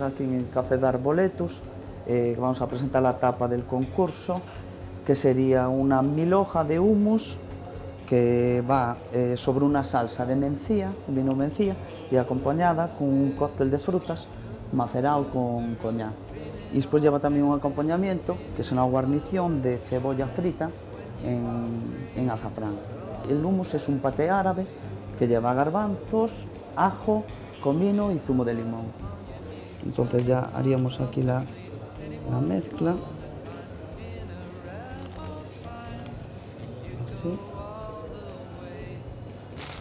aquí en el Café de Arboletus, vamos a presentar la tapa del concurso, que sería una milhoja de hummus que va sobre una salsa de mencía, vino mencía, y acompañada con un cóctel de frutas macerado con coñac. Y después lleva también un acompañamiento, que es una guarnición de cebolla frita en azafrán. El hummus es un paté árabe que lleva garbanzos, ajo, comino y zumo de limón. Entonces ya haríamos aquí la mezcla. Así.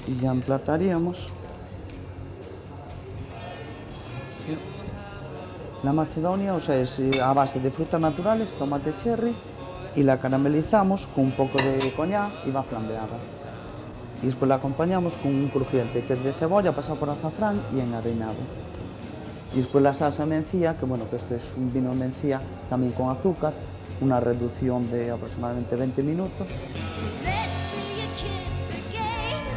Y ya emplataríamos. Así. La macedonia, o sea, es a base de frutas naturales, tomate cherry, y la caramelizamos con un poco de coñac y va flambeada. Y después la acompañamos con un crujiente que es de cebolla pasado por azafrán y enharinado. Y después la salsa mencía, que bueno, que esto es un vino mencía también con azúcar, una reducción de aproximadamente 20 minutos.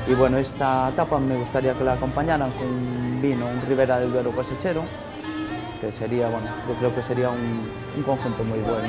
Y bueno, esta tapa me gustaría que la acompañaran con un vino, un Ribera del Duero cosechero, que sería, bueno, yo creo que sería un conjunto muy bueno.